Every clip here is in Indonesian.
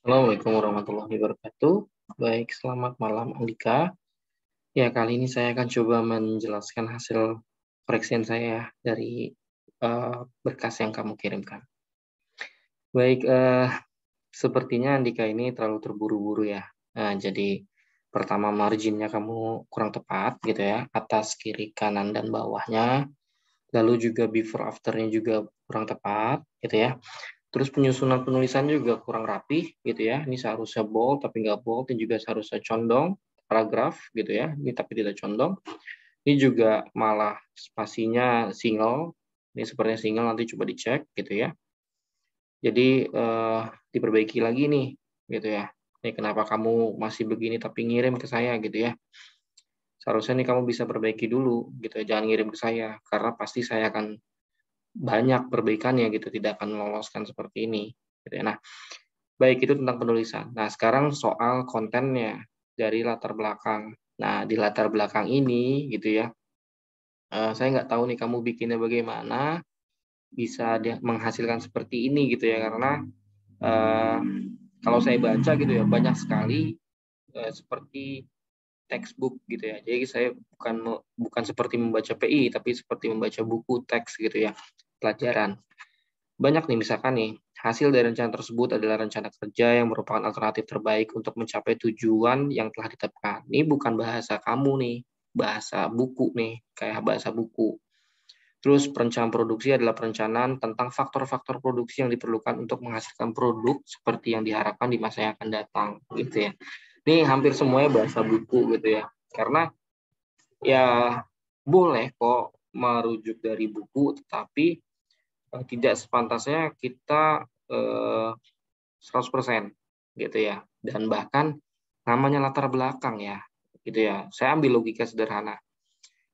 Assalamualaikum warahmatullahi wabarakatuh. Baik, selamat malam Andika. Ya, kali ini saya akan coba menjelaskan hasil koreksian saya dari berkas yang kamu kirimkan. Baik, sepertinya Andika ini terlalu terburu-buru ya. Jadi pertama marginnya kamu kurang tepat gitu ya, atas, kiri, kanan, dan bawahnya. Lalu juga before after-nya juga kurang tepat gitu ya. Terus penyusunan penulisan juga kurang rapih gitu ya. Ini seharusnya bold tapi nggak bold, dan juga seharusnya condong paragraf gitu ya. Ini tapi tidak condong. Ini juga malah spasinya single. Ini sepertinya single, nanti coba dicek gitu ya. Jadi diperbaiki lagi nih gitu ya. Ini kenapa kamu masih begini tapi ngirim ke saya gitu ya. Seharusnya nih kamu bisa perbaiki dulu gitu ya. Jangan ngirim ke saya karena pasti saya akan banyak perbaikannya gitu, tidak akan meloloskan seperti ini gitu ya. Nah, baik, itu tentang penulisan. Nah, sekarang soal kontennya dari latar belakang. Nah, di latar belakang ini gitu ya, saya nggak tahu nih kamu bikinnya bagaimana bisa dia menghasilkan seperti ini gitu ya, karena eh, kalau saya baca gitu ya banyak sekali seperti textbook gitu ya. Jadi saya bukan seperti membaca PI, tapi seperti membaca buku teks gitu ya, pelajaran. Banyak nih, misalkan nih, hasil dari rencana tersebut adalah rencana kerja yang merupakan alternatif terbaik untuk mencapai tujuan yang telah ditetapkan. Ini bukan bahasa kamu nih, bahasa buku nih, kayak bahasa buku. Terus perencanaan produksi adalah perencanaan tentang faktor-faktor produksi yang diperlukan untuk menghasilkan produk seperti yang diharapkan di masa yang akan datang, gitu ya. Ini hampir semuanya bahasa buku gitu ya. Karena ya boleh kok merujuk dari buku, tetapi tidak sepantasnya kita 100% gitu ya. Dan bahkan namanya latar belakang ya, gitu ya. Saya ambil logika sederhana.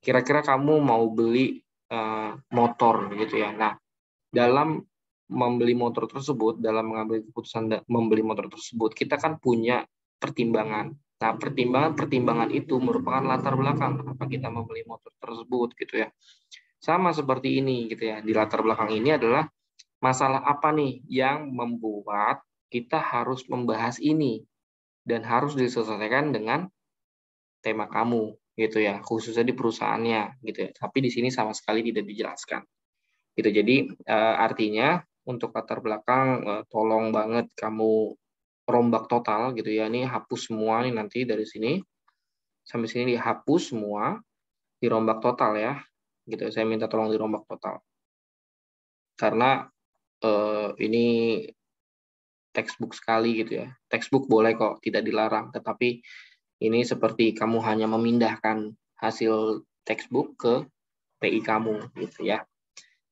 Kira-kira kamu mau beli motor gitu ya. Nah, dalam membeli motor tersebut, dalam mengambil keputusan membeli motor tersebut, kita kan punya pertimbangan. Nah, pertimbangan-pertimbangan itu merupakan latar belakang kenapa kita membeli motor tersebut gitu ya. Sama seperti ini gitu ya. Di latar belakang ini adalah masalah apa nih yang membuat kita harus membahas ini dan harus diselesaikan dengan tema kamu gitu ya, khususnya di perusahaannya gitu ya. Tapi di sini sama sekali tidak dijelaskan. Gitu. Jadi artinya untuk latar belakang tolong banget kamu rombak total gitu ya. Ini hapus semua nih, nanti dari sini sampai sini dihapus semua, dirombak total ya. Gitu. Saya minta tolong dirombak total. Karena ini textbook sekali gitu ya. Textbook boleh kok, tidak dilarang, tetapi ini seperti kamu hanya memindahkan hasil textbook ke PI kamu gitu ya.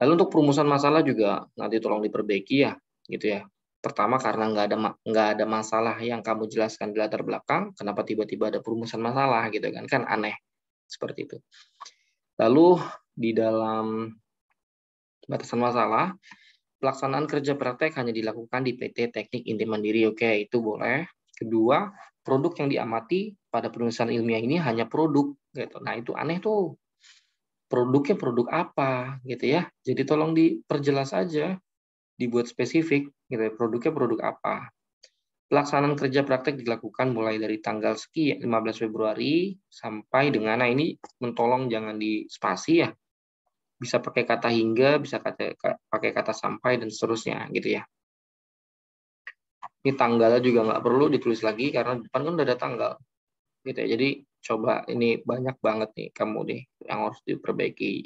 Lalu untuk perumusan masalah juga nanti tolong diperbaiki ya, gitu ya. Pertama karena nggak ada masalah yang kamu jelaskan di latar belakang, kenapa tiba-tiba ada perumusan masalah gitu kan aneh seperti itu. Lalu di dalam batasan masalah, pelaksanaan kerja praktek hanya dilakukan di PT Teknik Inti Mandiri. Oke, itu boleh. Kedua, produk yang diamati pada penulisan ilmiah ini hanya produk gitu. Nah, itu aneh tuh. Produknya produk apa gitu ya. Jadi tolong diperjelas aja, dibuat spesifik gitu ya, produknya produk apa. Pelaksanaan kerja praktek dilakukan mulai dari tanggal sekian 15 Februari sampai dengan, nah ini mentolong jangan di spasi ya, bisa pakai kata hingga, bisa pakai kata sampai dan seterusnya gitu ya. Ini tanggalnya juga nggak perlu ditulis lagi karena depan kan udah ada tanggal gitu ya. Jadi coba, ini banyak banget nih kamu nih yang harus diperbaiki.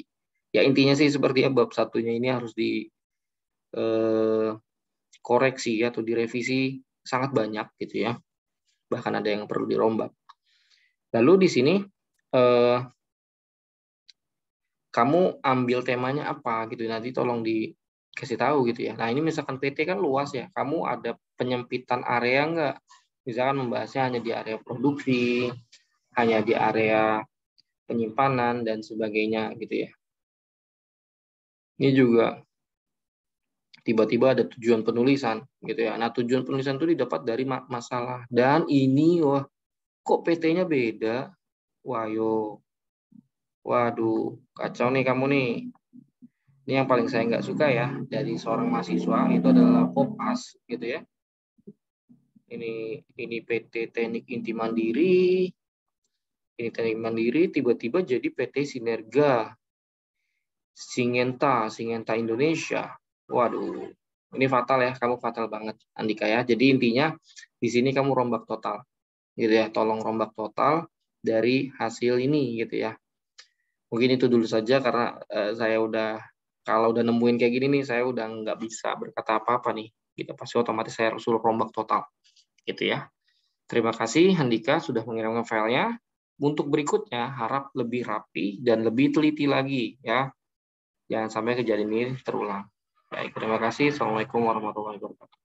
Ya intinya sih seperti ya, bab satunya ini harus dikoreksi atau direvisi sangat banyak gitu ya. Bahkan ada yang perlu dirombak. Lalu di sini kamu ambil temanya apa gitu, nanti tolong dikasih tahu gitu ya. Nah ini misalkan PT kan luas ya, kamu ada penyempitan area nggak? Misalkan membahasnya hanya di area produksi, hanya di area penyimpanan dan sebagainya gitu ya. Ini juga tiba-tiba ada tujuan penulisan gitu ya. Nah tujuan penulisan itu didapat dari masalah, dan ini wah kok PT-nya beda. Wah yo, waduh kacau nih kamu nih. Ini yang paling saya nggak suka ya dari seorang mahasiswa, itu adalah kopas gitu ya. ini PT Teknik Inti Mandiri, ini Teknik Mandiri tiba-tiba jadi PT Sinerga, Singenta Indonesia. Waduh, ini fatal ya, kamu fatal banget Andika ya. Jadi intinya di sini kamu rombak total, gitu ya. Tolong rombak total dari hasil ini, gitu ya. Mungkin itu dulu saja karena kalau udah nemuin kayak gini nih, saya udah nggak bisa berkata apa-apa nih. Gitu, pasti otomatis saya suruh rombak total, gitu ya. Terima kasih Handika sudah mengirimkan filenya. Untuk berikutnya harap lebih rapi dan lebih teliti lagi ya. Jangan sampai kejadian ini terulang. Baik, terima kasih. Assalamualaikum warahmatullahi wabarakatuh.